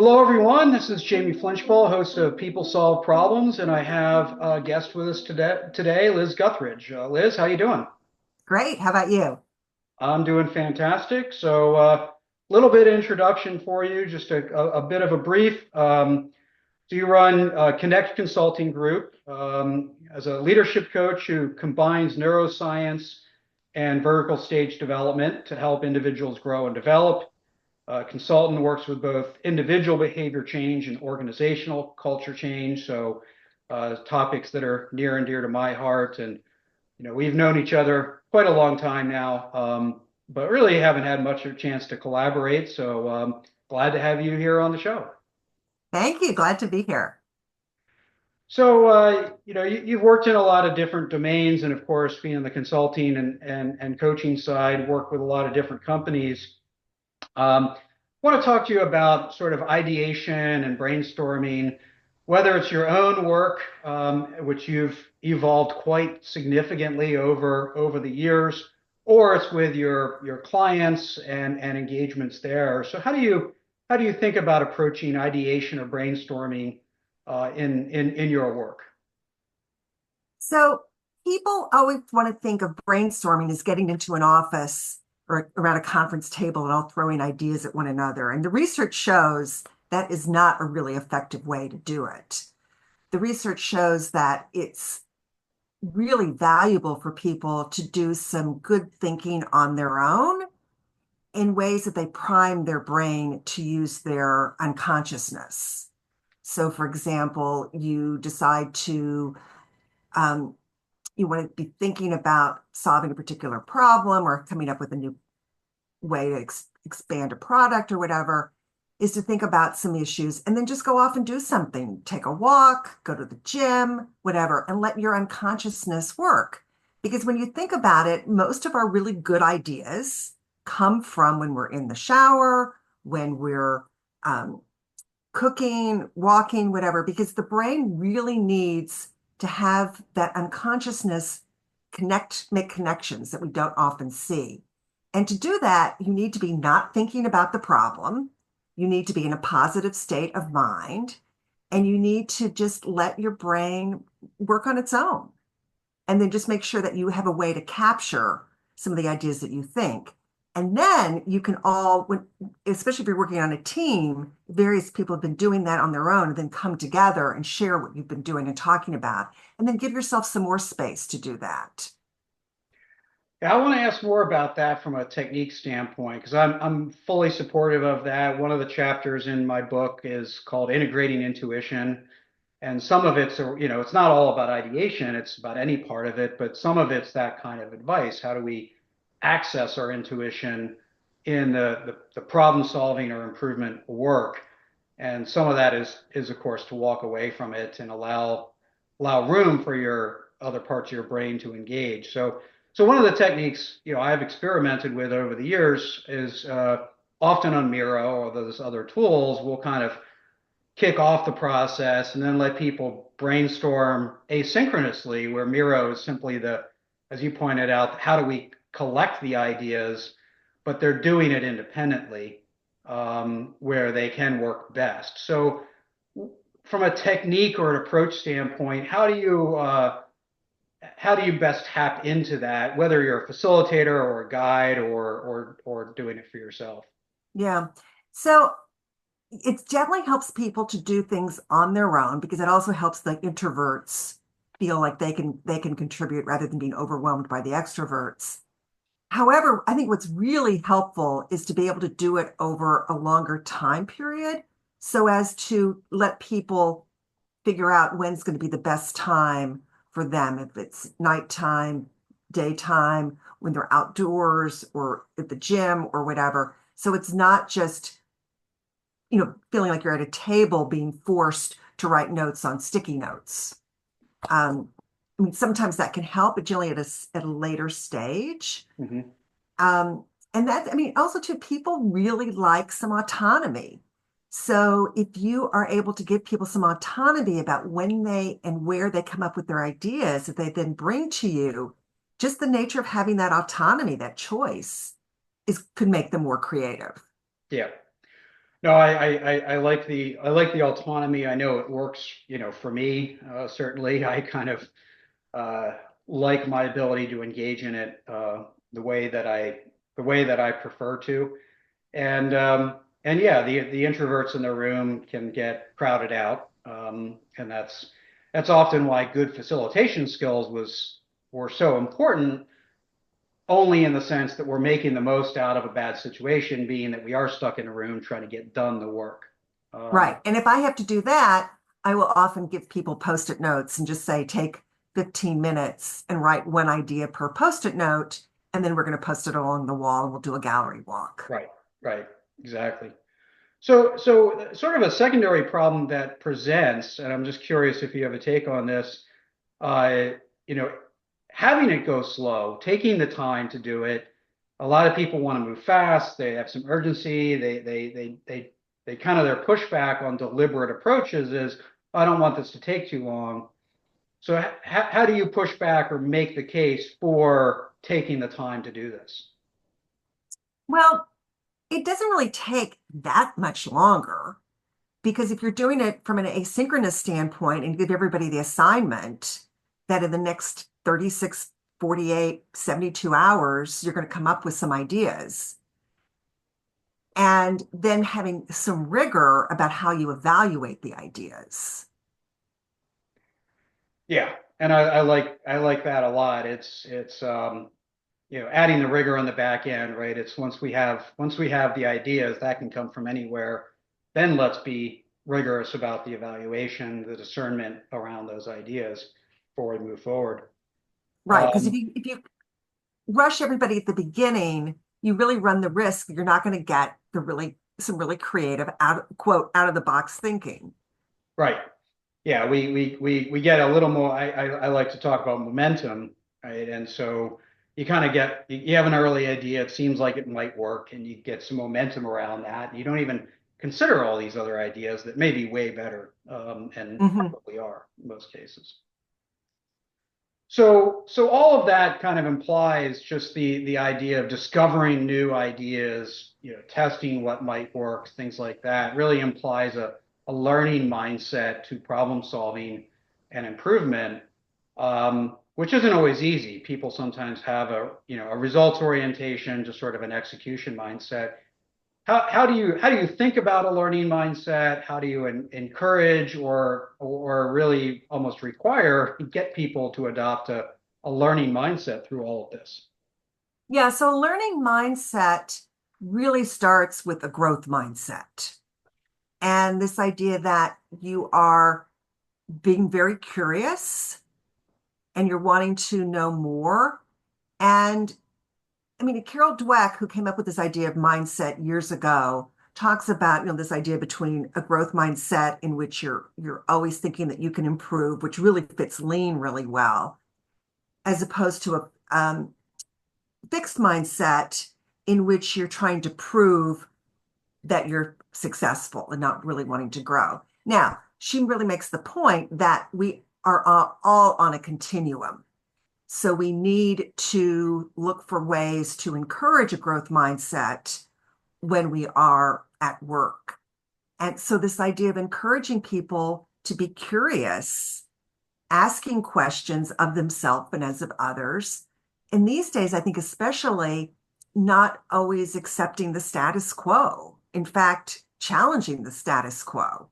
Hello, everyone. This is Jamie Flinchball, host of People Solve Problems, and I have a guest with us today, Liz Guthridge. Liz, how you doing? Great. How about you? I'm doing fantastic. So, little bit introduction for you, just a bit of a brief. So, you run Connect Consulting Group as a leadership coach who combines neuroscience and vertical stage development to help individuals grow and develop. Consultant works with both individual behavior change and organizational culture change. So topics that are near and dear to my heart. And, we've known each other quite a long time now, but really haven't had much of a chance to collaborate. So glad to have you here on the show. Thank you. Glad to be here. So, you've worked in a lot of different domains, and of course, being on the consulting and coaching side, work with a lot of different companies. I want to talk to you about sort of ideation and brainstorming, whether it's your own work, which you've evolved quite significantly over the years, or it's with your clients and engagements there. So how do you think about approaching ideation or brainstorming in your work? So, people always want to think of brainstorming as getting into an office or around a conference table and all throwing ideas at one another. And the research shows that is not a really effective way to do it. The research shows that it's really valuable for people to do some good thinking on their own in ways that they prime their brain to use their unconsciousness. So, for example, you decide to um, you want to be thinking about solving a particular problem or coming up with a new way to expand a product or whatever, is to think about some issues and then just go off and do something. Take a walk, go to the gym, whatever, and let your unconsciousness work. Because when you think about it, most of our really good ideas come from when we're in the shower, when we're um, cooking, walking, whatever, because the brain really needs to have that unconsciousness make connections that we don't often see. And to do that, you need to be not thinking about the problem. You need to be in a positive state of mind, and you need to just let your brain work on its own. And then just make sure that you have a way to capture some of the ideas that you think. And then you can especially if you're working on a team, various people have been doing that on their own, and then come together and share what you've been doing and talking about, and then give yourself some more space to do that. Yeah, I want to ask more about that from a technique standpoint because I'm fully supportive of that. One of the chapters in my book is called Integrating Intuition, and some of it's not all about ideation, it's about any part of it, but some of it's that kind of advice. How do we access our intuition in the problem solving or improvement work? And some of that is of course to walk away from it and allow room for your other parts of your brain to engage. So one of the techniques I've experimented with over the years is often on Miro or those other tools, we'll kind of kick off the process and then let people brainstorm asynchronously, where Miro is simply as you pointed out, how do we collect the ideas, but they're doing it independently, where they can work best. So from a technique or an approach standpoint, how do you best tap into that, whether you're a facilitator or a guide or doing it for yourself? Yeah. So it definitely helps people to do things on their own because it also helps the introverts feel like they can contribute rather than being overwhelmed by the extroverts. However, I think what's really helpful is to be able to do it over a longer time period so as to let people figure out when's going to be the best time for them, if it's nighttime, daytime, when they're outdoors or at the gym or whatever. So it's not just, feeling like you're at a table being forced to write notes on sticky notes. I mean, sometimes that can help, but generally at a later stage. Mhm. And that, I mean, also too, people really like some autonomy. So if you are able to give people some autonomy about when they and where they come up with their ideas that they then bring to you, just the nature of having that autonomy, that choice, could make them more creative. Yeah. No, I like the autonomy. I know it works, for me. Certainly, I kind of uh, like my ability to engage in it the way that I prefer to. And yeah, the introverts in the room can get crowded out, and that's often why good facilitation skills were so important. Only in the sense that we're making the most out of a bad situation, being that we are stuck in a room trying to get done the work. Um, Right. And if I have to do that, I will often give people post-it notes and just say, take 15 minutes and write one idea per post-it note. And then we're going to post it along the wall and we'll do a gallery walk. right, right, exactly. So sort of a secondary problem that presents, and I'm just curious if you have a take on this, uh, you know, having it go slow, taking the time to do it. A lot of people want to move fast. They have some urgency. They kind of their pushback on deliberate approaches is, I don't want this to take too long. So how do you push back or make the case for taking the time to do this? Well, it doesn't really take that much longer because if you're doing it from an asynchronous standpoint and give everybody the assignment that in the next 36, 48, 72 hours, you're going to come up with some ideas. And then having some rigor about how you evaluate the ideas. Yeah, and I like that a lot. It's adding the rigor on the back end, right? It's once we have the ideas that can come from anywhere, then let's be rigorous about the evaluation, the discernment around those ideas before we move forward. Right. Because if Um, you rush everybody at the beginning, you really run the risk you're not going to get the really some really creative out of the box thinking. right. Yeah, we get a little more. I like to talk about momentum, right? And so you kind of you have an early idea. It seems like it might work, and you get some momentum around that. You don't even consider all these other ideas that may be way better, and Mhm. probably are in most cases. So all of that kind of implies just the idea of discovering new ideas, testing what might work, things like that, really implies a learning mindset to problem solving and improvement, which isn't always easy. People sometimes have a results orientation, just sort of an execution mindset. How do you think about a learning mindset? How do you encourage or really almost require get people to adopt a learning mindset through all of this? Yeah, so learning mindset really starts with a growth mindset. And this idea that you are being very curious and you're wanting to know more. And I mean, Carol Dweck, who came up with this idea of mindset years ago, talks about, this idea between a growth mindset in which you're always thinking that you can improve, which really fits lean really well, as opposed to a fixed mindset in which you're trying to prove that you're successful and not really wanting to grow. Now, she really makes the point that we are all on a continuum. So we need to look for ways to encourage a growth mindset when we are at work. And so this idea of encouraging people to be curious, asking questions of themselves and as of others. And these days, I think especially not always accepting the status quo. In fact, challenging the status quo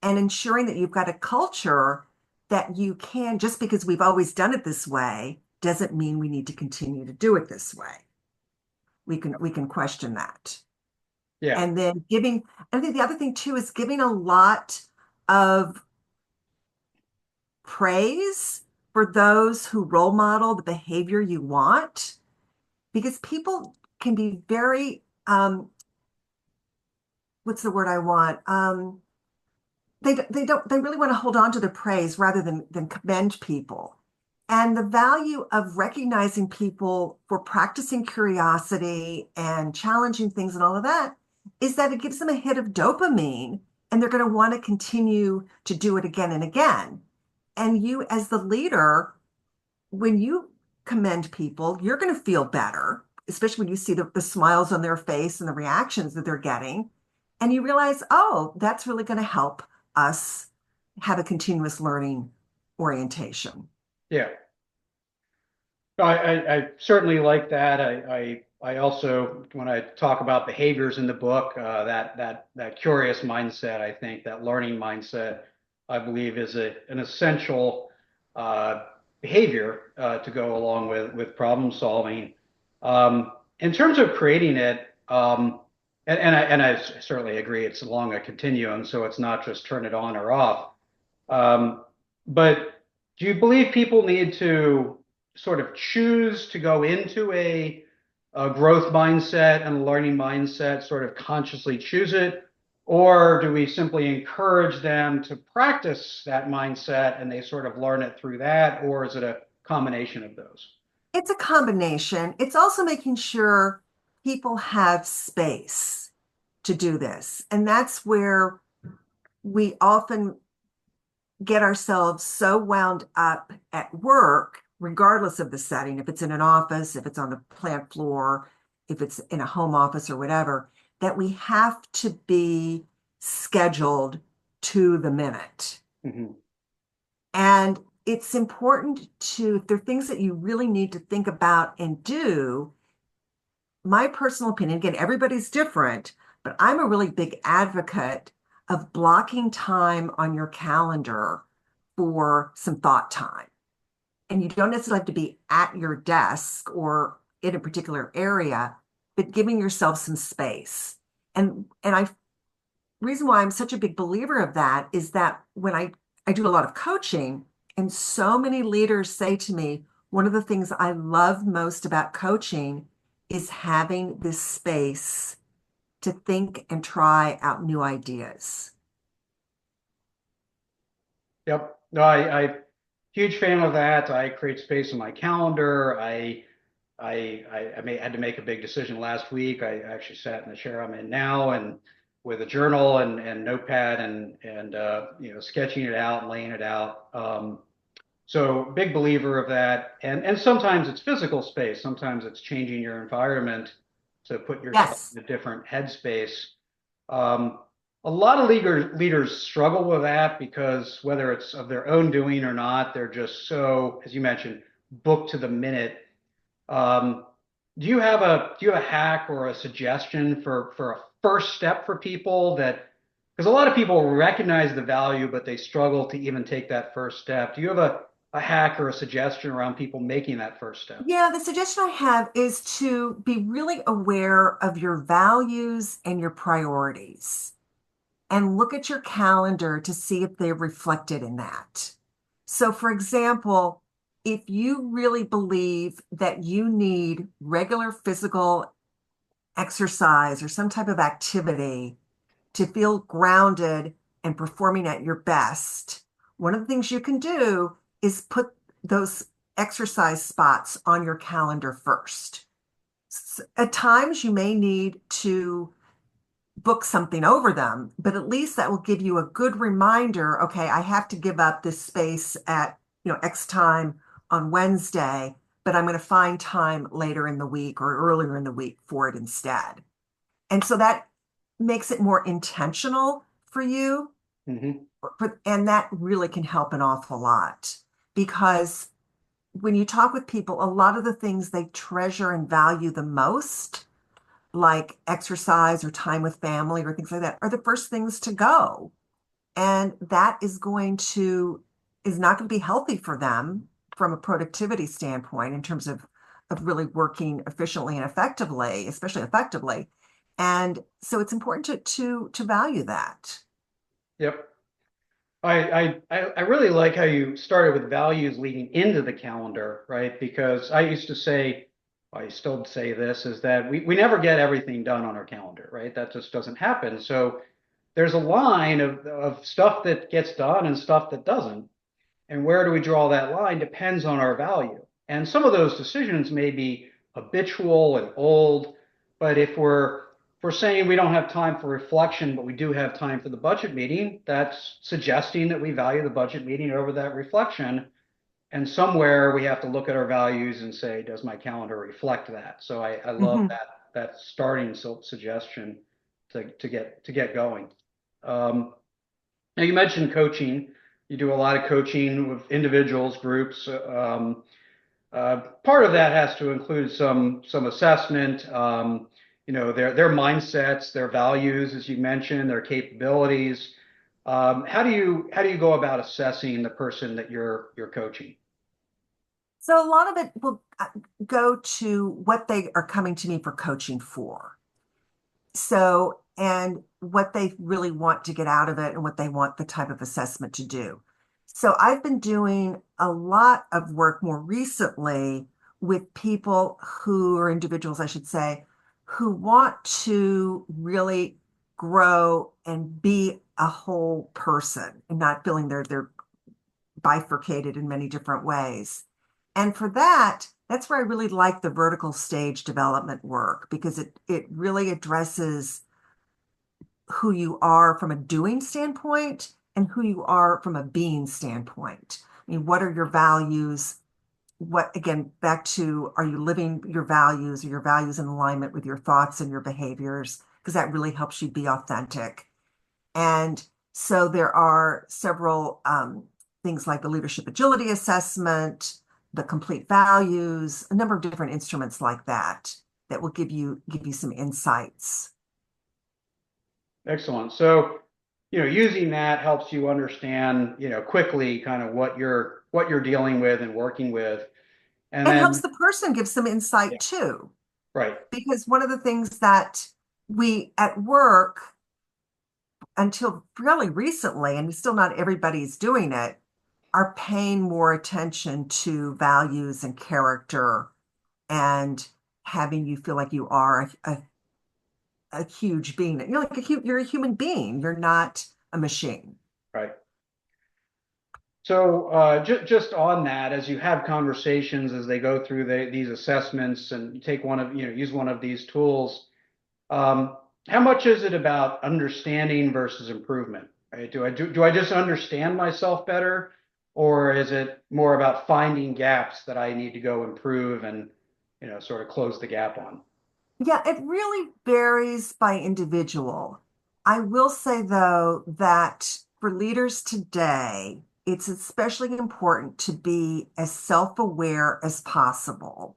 and ensuring that you've got a culture that you can, just because we've always done it this way, doesn't mean we need to continue to do it this way. We can question that. Yeah, And then I think the other thing too is giving a lot of praise for those who role model the behavior you want, because people can be very, what's the word I want? They really want to hold on to the praise rather than commend people. And the value of recognizing people for practicing curiosity and challenging things and all of that is that it gives them a hit of dopamine and they're going to want to continue to do it again and again. And you, as the leader, when you commend people, you're going to feel better, especially when you see the smiles on their face and the reactions that they're getting. And you realize, oh, that's really going to help us have a continuous learning orientation. Yeah. I certainly like that. I also, when I talk about behaviors in the book, that curious mindset, I think that learning mindset, I believe, is an essential uh, behavior to go along with problem solving. In terms of creating it, and I certainly agree, it's along a continuum, so it's not just turn it on or off. Um, but do you believe people need to sort of choose to go into a growth mindset and a learning mindset, sort of consciously choose it? Or do we simply encourage them to practice that mindset and they sort of learn it through that? Or is it a combination of those? It's a combination. It's also making sure people have space to do this. And that's where we often get ourselves so wound up at work, regardless of the setting, if it's in an office, if it's on the plant floor, if it's in a home office or whatever, that we have to be scheduled to the minute. Mhm. And it's important to, if there are things that you really need to think about and do, my personal opinion, again, everybody's different, but I'm a really big advocate of blocking time on your calendar for some thought time. And you don't necessarily have to be at your desk or in a particular area, but giving yourself some space. And I reason why I'm such a big believer of that is that when I do a lot of coaching, and so many leaders say to me, one of the things I love most about coaching is having this space to think and try out new ideas. Yep. No, I huge fan of that. I create space in my calendar. Had to make a big decision last week. I actually sat in the chair I'm in now and with a journal and notepad and sketching it out and laying it out. So big believer of that. And sometimes it's physical space. Sometimes it's changing your environment to put yourself Yes. in a different headspace. Um, a lot of leaders struggle with that because whether it's of their own doing or not, they're just so, as you mentioned, booked to the minute. um, do you have a hack or a suggestion for a first step for people that because a lot of people recognize the value, but they struggle to even take that first step. Do you have a hack or a suggestion around people making that first step? Yeah, the suggestion I have is to be really aware of your values and your priorities and look at your calendar to see if they're reflected in that. So, for example, if you really believe that you need regular physical exercise or some type of activity to feel grounded and performing at your best, one of the things you can do is put those exercise spots on your calendar first. At times, you may need to book something over them, but at least that will give you a good reminder. Okay, I have to give up this space at, X time on Wednesday, but I'm going to find time later in the week or earlier in the week for it instead. And so that makes it more intentional for you. Hmm. And that really can help an awful lot because when you talk with people, a lot of the things they treasure and value the most, like exercise or time with family or things like that, are the first things to go. And that is not going to be healthy for them from a productivity standpoint in terms of really working efficiently and effectively, especially effectively. And so it's important to value that. Yep. I really like how you started with values leading into the calendar, right? Because I used to say, I still say this, is that we never get everything done on our calendar, right? That just doesn't happen. So there's a line of stuff that gets done and stuff that doesn't. And where do we draw that line depends on our value. And some of those decisions may be habitual and old, but if we're saying we don't have time for reflection, but we do have time for the budget meeting, that's suggesting that we value the budget meeting over that reflection. And somewhere we have to look at our values and say, does my calendar reflect that? So I love Mhm. that starting suggestion. to get going. Now you mentioned coaching. You do a lot of coaching with individuals, groups. Part of that has to include some assessment. Their mindsets, their values, as you mentioned, their capabilities. How do you go about assessing the person that you're coaching? So a lot of it will go to what they are coming to me for coaching for. So, and what they really want to get out of it and what they want the type of assessment to do. So I've been doing a lot of work more recently with people who are individuals, I should say, who want to really grow and be a whole person and not feeling they're bifurcated in many different ways. And for that, that's where I really like the vertical stage development work because it really addresses who you are from a doing standpoint and who you are from a being standpoint. I mean, what are your values? What, again, back to, are you living your values? Are your values in alignment with your thoughts and your behaviors? Because that really helps you be authentic. And so there are several things like the leadership agility assessment, the complete values, a number of different instruments like that that will give you some insights. Excellent. So, using that helps you understand, quickly kind of what you're dealing with and working with. And And helps then, the person give some yeah, insight too. right. Because one of the things that we at work, until fairly recently, and still not everybody's doing it, are paying more attention to values and character and having you feel like you are a huge being. You're like you're a human being. You're not a machine. Right. So, just on that, as you have conversations, as they go through these assessments and take use one of these tools, um, how much is it about understanding versus improvement? Right? Do I just understand myself better, or is it more about finding gaps that I need to go improve and, sort of close the gap on? Yeah, it really varies by individual. I will say, though, that for leaders today, it's especially important to be as self-aware as possible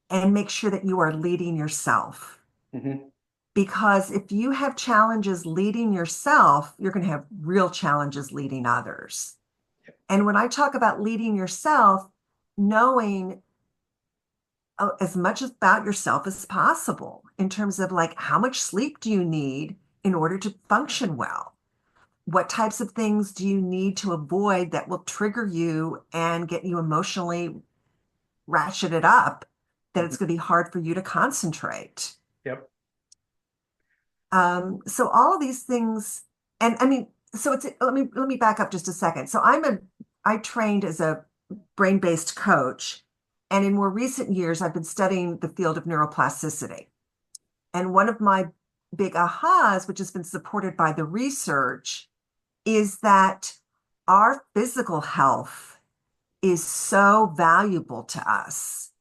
and make sure that you are leading yourself. Hmm. Because if you have challenges leading yourself, you're going to have real challenges leading others. And when I talk about leading yourself, knowing as much about yourself as possible in terms of like how much sleep do you need in order to function well? What types of things do you need to avoid that will trigger you and get you emotionally ratcheted up that Hmm. it's going to be hard for you to concentrate? Yep. So all of these things, and I mean, so it's let me back up just a second. I trained as a brain-based coach, and in more recent years, I've been studying the field of neuroplasticity. And one of my big ahas, which has been supported by the research, is that our physical health is so valuable to us.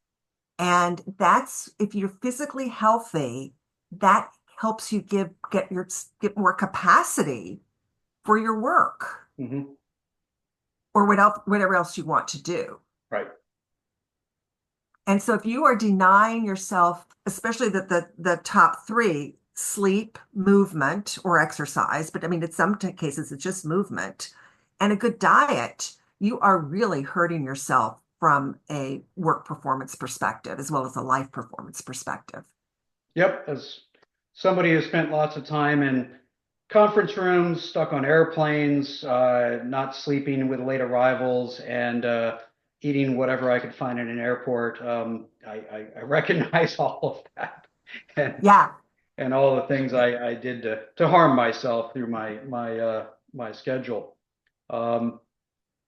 And that's if you're physically healthy, that helps you get more capacity for your work Hmm. or whatever else you want to do. Right. And so if you are denying yourself, especially the top three, sleep, movement, or exercise, but I mean, in some cases, it's just movement and a good diet, you are really hurting yourself from a work performance perspective as well as a life performance perspective. Yep. As somebody who spent lots of time in conference rooms, stuck on airplanes, not sleeping with late arrivals, and eating whatever I could find in an airport, I recognize all of that, and Yeah. all the things I did to harm myself through my schedule. Um,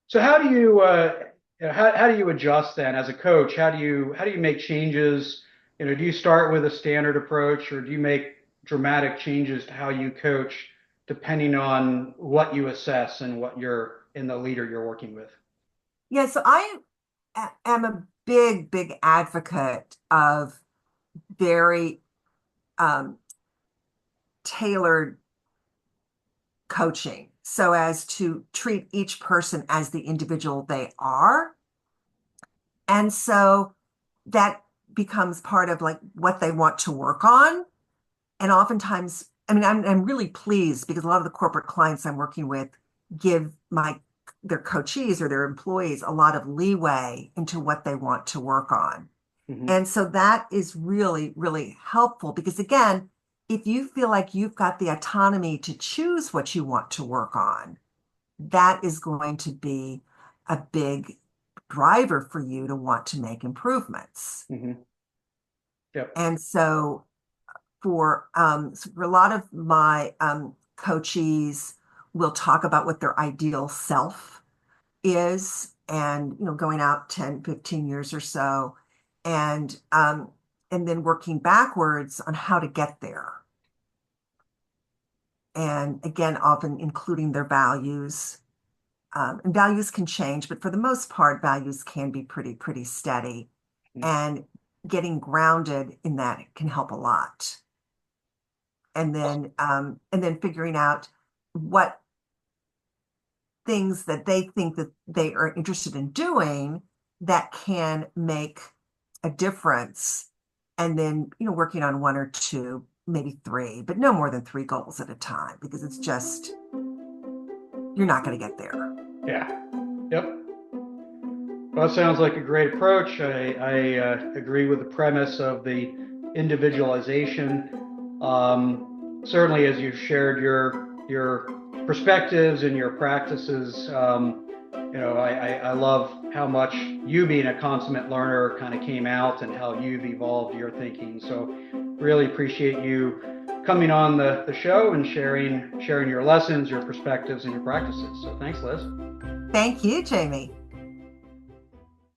so how do you adjust then as a coach? How do you make changes? Do you start with a standard approach, or do you make dramatic changes to how you coach depending on what you assess and what you're in the leader you're working with? Yeah. So I am a big advocate of very um, tailored coaching so as to treat each person as the individual they are. And so that becomes part of like what they want to work on. And oftentimes, I mean, I'm really pleased because a lot of the corporate clients I'm working with give their coachees or their employees a lot of leeway into what they want to work on. Mhm. And so that is really, really helpful because again, if you feel like you've got the autonomy to choose what you want to work on, that is going to be a big driver for you to want to make improvements. Mhm. Yep. And so for a lot of my coachees will talk about what their ideal self is and going out 10, 15 years or so and then working backwards on how to get there. And again, often including their values. And values can change, but for the most part, values can be pretty steady. Mhm. And getting grounded in that can help a lot. And then figuring out what things that they think that they are interested in doing that can make a difference. And then, working on one or two, maybe three, but no more than three goals at a time, because it's just, you're not going to get there. Yeah. Yep. Well, that sounds like a great approach. I agree with the premise of the individualization. Certainly, as you've shared your perspectives and your practices, I love how much you being a consummate learner kind of came out and how you've evolved your thinking. So really appreciate you coming on the show and sharing your lessons, your perspectives, and your practices. So thanks, Liz. Thank you, Jamie.